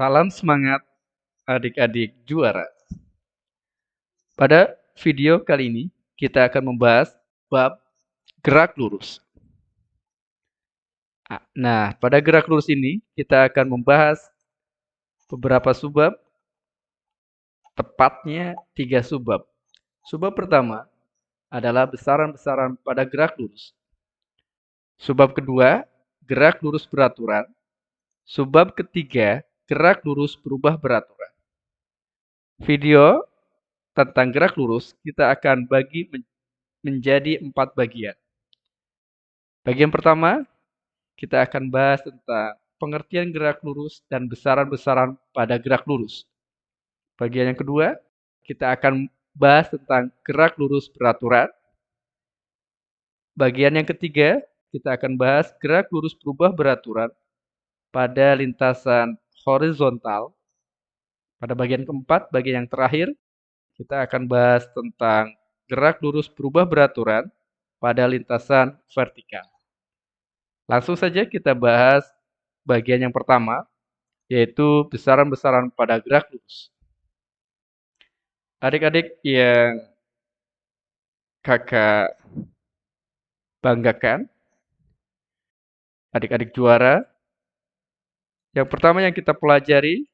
Salam semangat adik-adik juara. Pada video kali ini kita akan membahas bab gerak lurus. Nah, pada gerak lurus ini kita akan membahas beberapa subbab, tepatnya 3 subbab. Subbab pertama adalah besaran-besaran pada gerak lurus. Subbab kedua, gerak lurus beraturan. Subbab ketiga, gerak lurus berubah beraturan. Video tentang gerak lurus kita akan bagi menjadi 4 bagian. Bagian pertama, kita akan bahas tentang pengertian gerak lurus dan besaran-besaran pada gerak lurus. Bagian yang kedua, kita akan bahas tentang gerak lurus beraturan. Bagian yang ketiga, kita akan bahas gerak lurus berubah beraturan pada lintasan horizontal. Pada bagian keempat, bagian yang terakhir, kita akan bahas tentang gerak lurus berubah beraturan pada lintasan vertikal. Langsung saja kita bahas bagian yang pertama, yaitu besaran-besaran pada gerak lurus. Adik-adik yang kakak banggakan, adik-adik juara, yang pertama yang kita pelajari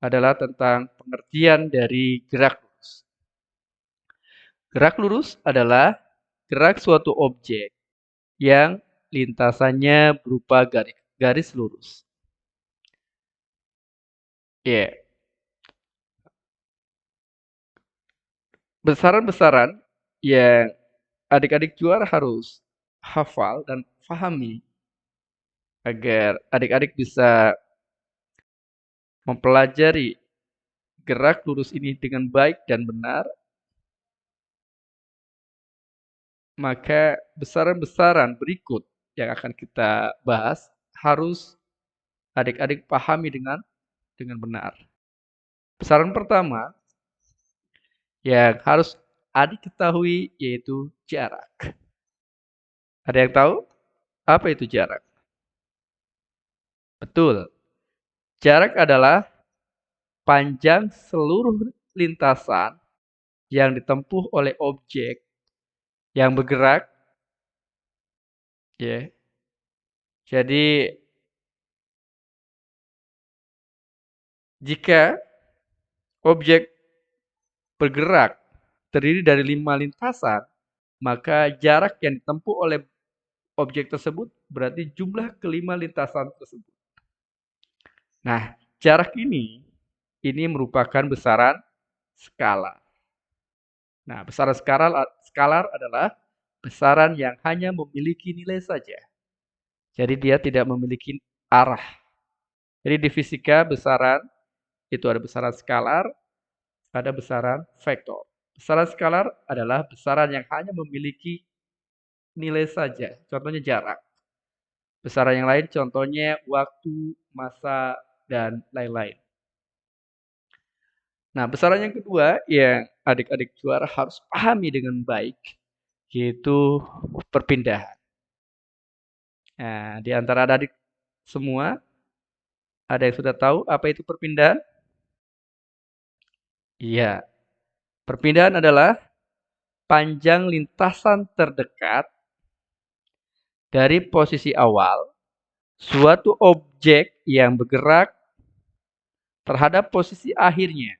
adalah tentang pengertian dari gerak lurus. Gerak lurus adalah gerak suatu objek yang lintasannya berupa garis lurus. Besaran-besaran yang adik-adik juara harus hafal dan pahami agar adik-adik bisa mempelajari gerak lurus ini dengan baik dan benar, maka besaran-besaran berikut yang akan kita bahas harus adik-adik pahami dengan benar. Besaran pertama yang harus adik ketahui yaitu jarak. Ada yang tahu apa itu jarak? Betul. Jarak adalah panjang seluruh lintasan yang ditempuh oleh objek yang bergerak. Jadi jika objek bergerak terdiri dari 5 lintasan, maka jarak yang ditempuh oleh objek tersebut berarti jumlah kelima lintasan tersebut. Nah, jarak ini merupakan besaran skalar. Nah, besaran skalar adalah besaran yang hanya memiliki nilai saja. Jadi dia tidak memiliki arah. Jadi di fisika besaran itu ada besaran skalar, ada besaran vektor. Besaran skalar adalah besaran yang hanya memiliki nilai saja, contohnya jarak. Besaran yang lain contohnya waktu, massa, dan lain-lain. Nah, besaran yang kedua yang adik-adik juara harus pahami dengan baik, yaitu perpindahan. Nah, di antara adik semua, ada yang sudah tahu apa itu perpindahan? Iya, perpindahan adalah panjang lintasan terdekat dari posisi awal suatu objek yang bergerak terhadap posisi akhirnya.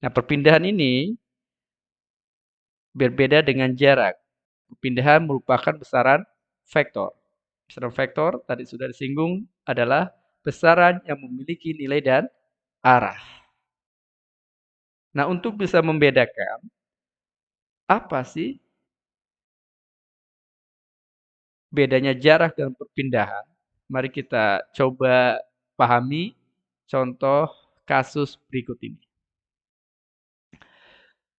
Nah, perpindahan ini berbeda dengan jarak. Perpindahan merupakan besaran vektor. Besaran vektor tadi sudah disinggung adalah besaran yang memiliki nilai dan arah. Nah, untuk bisa membedakan apa sih bedanya jarak dan perpindahan, mari kita coba pahami contoh kasus berikut ini.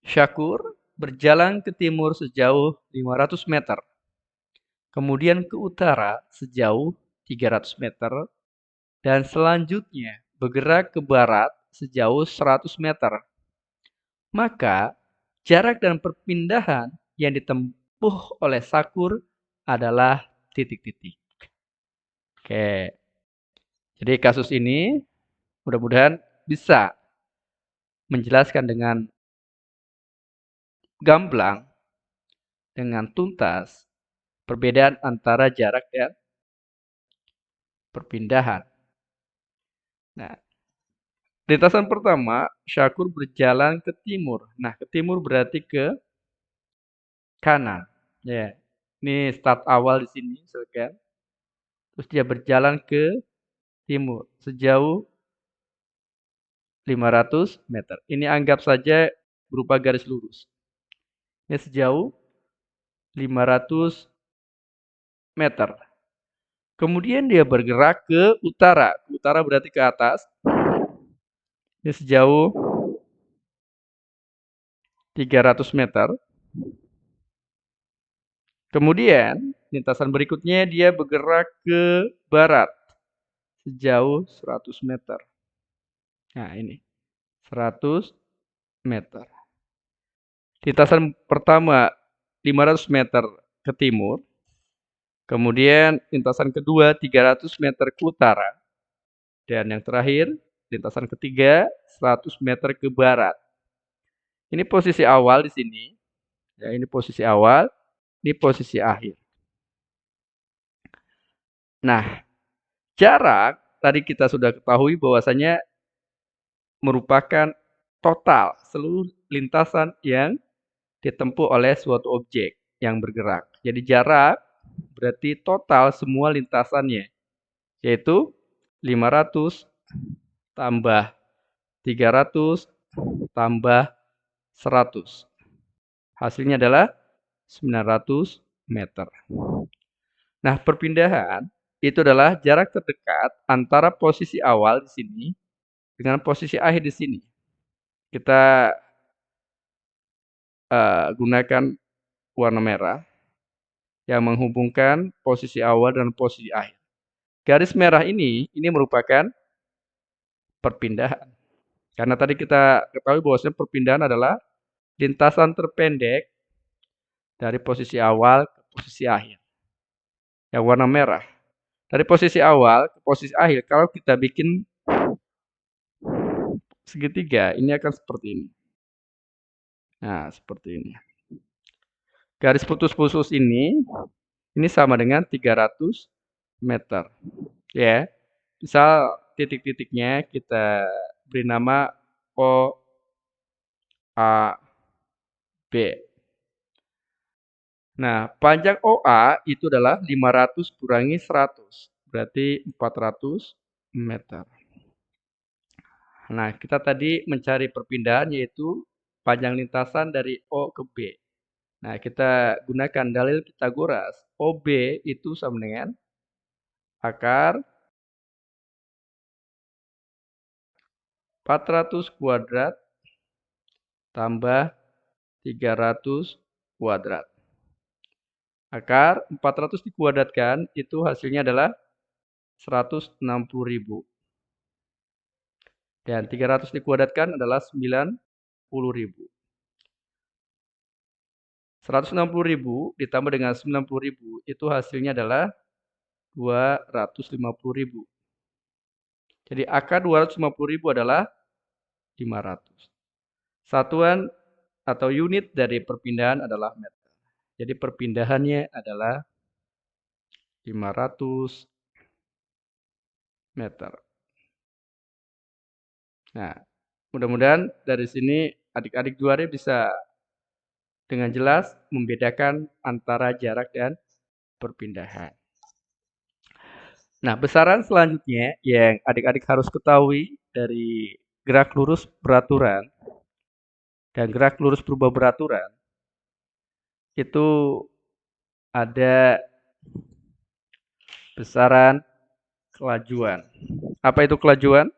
Syakur berjalan ke timur sejauh 500 meter, kemudian ke utara sejauh 300 meter, dan selanjutnya bergerak ke barat sejauh 100 meter. Maka jarak dan perpindahan yang ditempuh oleh Syakur adalah titik-titik. Oke. Jadi kasus ini mudah-mudahan bisa menjelaskan dengan gamblang, dengan tuntas, perbedaan antara jarak dan perpindahan. Nah, lintasan pertama, Syakur berjalan ke timur. Nah, ke timur berarti ke kanan. Ya, ini start awal di sini, misalkan. Terus dia berjalan ke timur sejauh 500 meter. Ini anggap saja berupa garis lurus. Ini sejauh 500 meter. Kemudian dia bergerak ke utara. Utara berarti ke atas. Ini sejauh 300 meter. Kemudian lintasan berikutnya dia bergerak ke barat sejauh 100 meter. Nah, ini 100 meter. Lintasan pertama 500 meter ke timur. Kemudian lintasan kedua 300 meter ke utara. Dan yang terakhir, lintasan ketiga 100 meter ke barat. Ini posisi awal di sini. Ya, ini posisi awal, ini posisi akhir. Nah, jarak tadi kita sudah ketahui bahwasanya merupakan total seluruh lintasan yang ditempuh oleh suatu objek yang bergerak. Jadi jarak berarti total semua lintasannya, yaitu 500 tambah 300 tambah 100. Hasilnya adalah 900 meter. Nah, perpindahan itu adalah jarak terdekat antara posisi awal di sini dengan posisi akhir di sini. Kita gunakan warna merah yang menghubungkan posisi awal dan posisi akhir. Garis merah ini merupakan perpindahan. Karena tadi kita ketahui bahwasanya perpindahan adalah lintasan terpendek dari posisi awal ke posisi akhir. Yang warna merah. Dari posisi awal ke posisi akhir, kalau kita bikin segitiga, ini akan seperti ini. Nah, seperti ini. Garis putus-putus ini sama dengan 300 meter. Ya. Misal titik-titiknya kita beri nama O, A, B. Nah, panjang OA itu adalah 500 kurangi 100. Berarti 400 meter. Nah, kita tadi mencari perpindahan yaitu panjang lintasan dari O ke B. Nah, kita gunakan dalil Pitagoras. OB itu sama dengan akar 400 kuadrat tambah 300 kuadrat. Akar 400 dikuadratkan itu hasilnya adalah 160.000. Dan 300 dikuadratkan adalah 90.000. 160.000 ditambah dengan 90.000 itu hasilnya adalah 250.000. Jadi akar 250.000 adalah 500. Satuan atau unit dari perpindahan adalah meter. Jadi perpindahannya adalah 500 meter. Nah, mudah-mudahan dari sini adik-adik juara bisa dengan jelas membedakan antara jarak dan perpindahan. Nah, besaran selanjutnya yang adik-adik harus ketahui dari gerak lurus beraturan dan gerak lurus berubah beraturan itu ada besaran kelajuan. Apa itu kelajuan?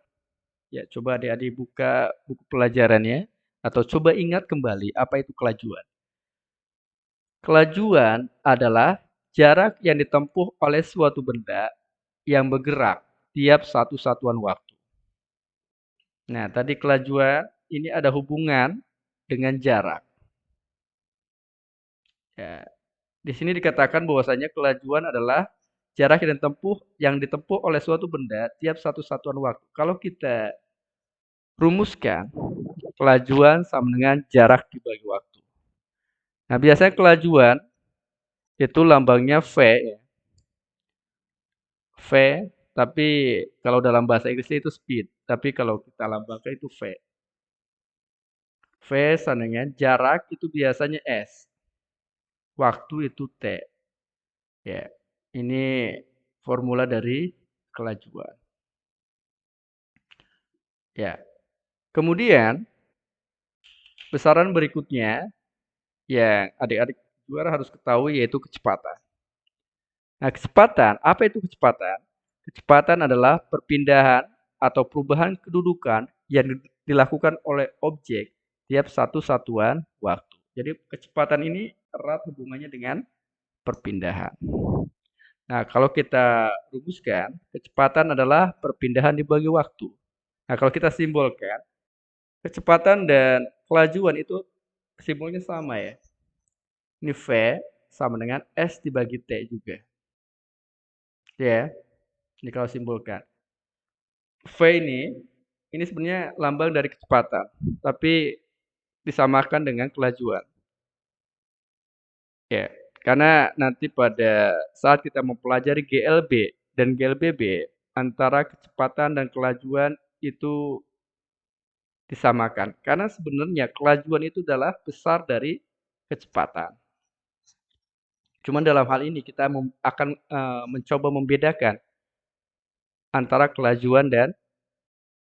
Ya, coba adik-adik buka buku pelajarannya atau coba ingat kembali apa itu kelajuan. Kelajuan adalah jarak yang ditempuh oleh suatu benda yang bergerak tiap satu satuan waktu. Nah, tadi kelajuan ini ada hubungan dengan jarak. Ya, di sini dikatakan bahwasanya kelajuan adalah jarak yang ditempuh oleh suatu benda tiap satu satuan waktu. Kalau kita rumuskan, kelajuan sama dengan jarak dibagi waktu. Nah, biasanya kelajuan itu lambangnya V, ya. V, tapi kalau dalam bahasa Inggrisnya itu speed, tapi kalau kita lambangkan itu V. V sama dengan jarak itu biasanya S, waktu itu T. Ya, ini formula dari kelajuan. Ya, kemudian besaran berikutnya yang adik-adik juara harus ketahui yaitu kecepatan. Nah, kecepatan, apa itu kecepatan? Kecepatan adalah perpindahan atau perubahan kedudukan yang dilakukan oleh objek tiap satu satuan waktu. Jadi kecepatan ini erat hubungannya dengan perpindahan. Nah, kalau kita rumuskan, kecepatan adalah perpindahan dibagi waktu. Nah, kalau kita simbolkan, kecepatan dan kelajuan itu simbolnya sama ya. Ini V sama dengan S dibagi T juga. Ya, ini kalau simbolkan. V ini sebenarnya lambang dari kecepatan, tapi disamakan dengan kelajuan. Ya, karena nanti pada saat kita mempelajari GLB dan GLBB, antara kecepatan dan kelajuan itu disamakan. Karena sebenarnya kelajuan itu adalah besar dari kecepatan. Cuman dalam hal ini kita akan mencoba membedakan antara kelajuan dan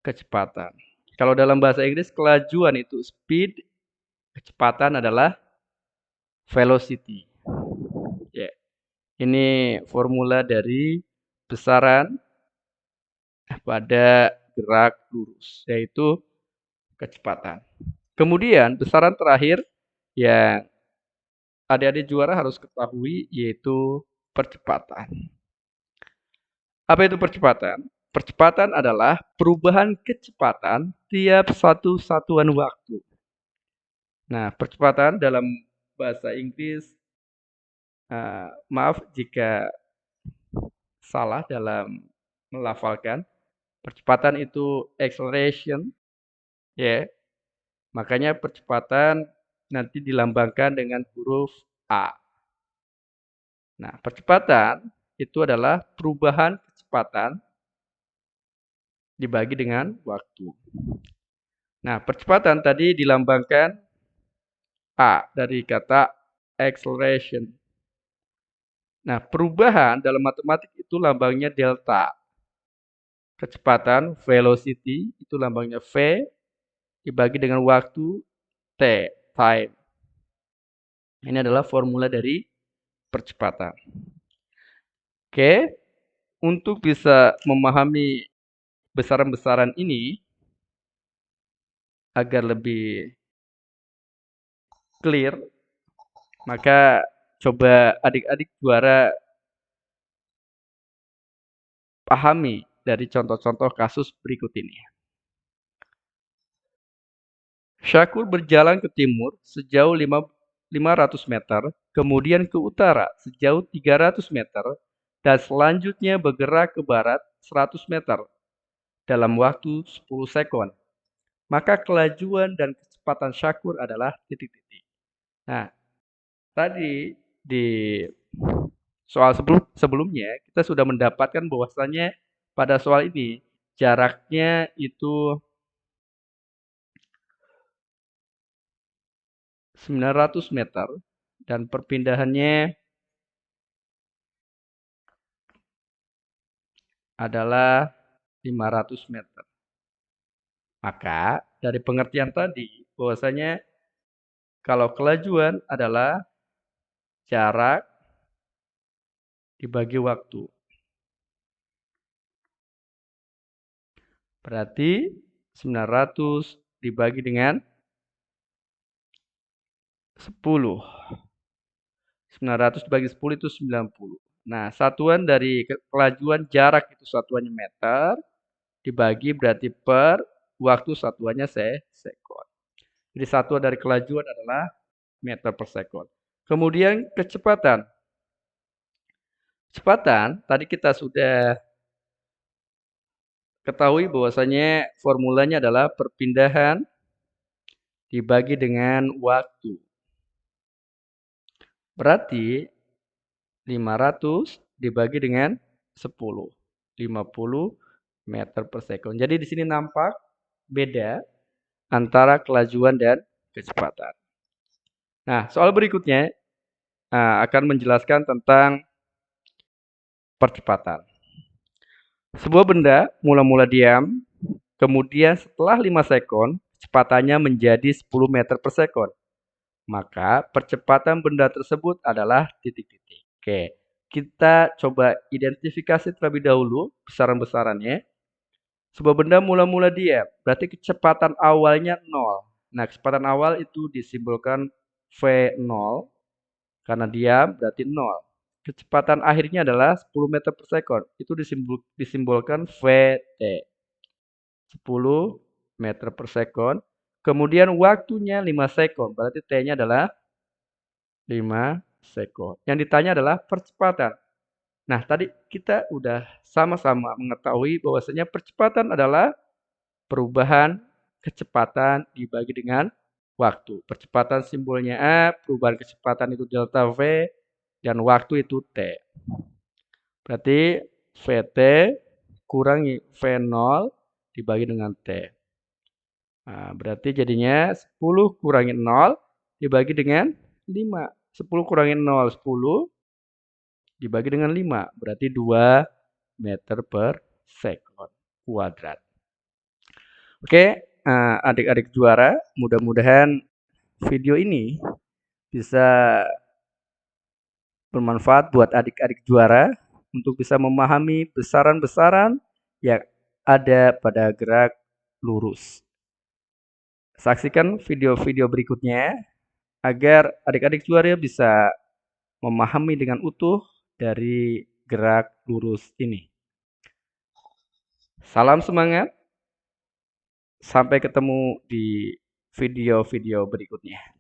kecepatan. Kalau dalam bahasa Inggris, kelajuan itu speed, kecepatan adalah velocity. Ya, ini formula dari besaran pada gerak lurus, yaitu kecepatan. Kemudian besaran terakhir yang adik-adik juara harus ketahui yaitu percepatan. Apa itu percepatan? Percepatan adalah perubahan kecepatan tiap satu satuan waktu. Nah, percepatan dalam bahasa Inggris, maaf jika salah dalam melafalkan. Percepatan itu acceleration, ya. Makanya percepatan nanti dilambangkan dengan huruf A. Nah, percepatan itu adalah perubahan kecepatan dibagi dengan waktu. Nah, percepatan tadi dilambangkan A dari kata acceleration. Nah, perubahan dalam matematik itu lambangnya delta. Kecepatan, velocity, itu lambangnya V, dibagi dengan waktu, T, time. Ini adalah formula dari percepatan. Oke, untuk bisa memahami besaran-besaran ini, agar lebih clear, maka coba adik-adik juara pahami dari contoh-contoh kasus berikut ini. Syakur berjalan ke timur sejauh 500 meter, kemudian ke utara sejauh 300 meter, dan selanjutnya bergerak ke barat 100 meter dalam waktu 10 sekon. Maka kelajuan dan kecepatan Syakur adalah titik-titik. Nah, tadi di soal sebelumnya kita sudah mendapatkan bahwasannya pada soal ini jaraknya itu 900 meter dan perpindahannya adalah 500 meter. Maka dari pengertian tadi bahwasanya kalau kelajuan adalah jarak dibagi waktu. Berarti 900 dibagi dengan 10. 900 dibagi 10 itu 90. Nah, satuan dari kelajuan jarak itu satuannya meter, dibagi berarti per, waktu satuannya sekon. Jadi satuan dari kelajuan adalah meter per sekon. Kemudian kecepatan. Kecepatan, tadi kita sudah ketahui bahwasanya formulanya adalah perpindahan dibagi dengan waktu. Berarti 500 dibagi dengan 10. 50 meter per second. Jadi di sini nampak beda antara kelajuan dan kecepatan. Nah, soal berikutnya akan menjelaskan tentang percepatan. Sebuah benda mula-mula diam, kemudian setelah 5 sekon, kecepatannya menjadi 10 meter per sekon. Maka percepatan benda tersebut adalah titik-titik. Oke, kita coba identifikasi terlebih dahulu besaran-besarannya. Sebuah benda mula-mula diam, berarti kecepatan awalnya 0. Nah, kecepatan awal itu disimbolkan V0, karena diam berarti 0. Kecepatan akhirnya adalah 10 meter per sekon, itu disimbolkan VT. 10 meter per sekon. Kemudian waktunya 5 sekon, berarti T-nya adalah 5 sekon. Yang ditanya adalah percepatan. Nah, tadi kita udah sama-sama mengetahui bahwasanya percepatan adalah perubahan kecepatan dibagi dengan waktu. Percepatan simbolnya A, perubahan kecepatan itu delta V, dan waktu itu T. Berarti VT kurangi V0 dibagi dengan T. Nah, berarti jadinya 10 kurangi 0 dibagi dengan 5. 10 kurangi 0, 10 dibagi dengan 5. Berarti 2 meter per sekon kuadrat. Oke, adik-adik juara, mudah-mudahan video ini bisa bermanfaat buat adik-adik juara untuk bisa memahami besaran-besaran yang ada pada gerak lurus. Saksikan video-video berikutnya agar adik-adik juara bisa memahami dengan utuh dari gerak lurus ini. Salam semangat, sampai ketemu di video-video berikutnya.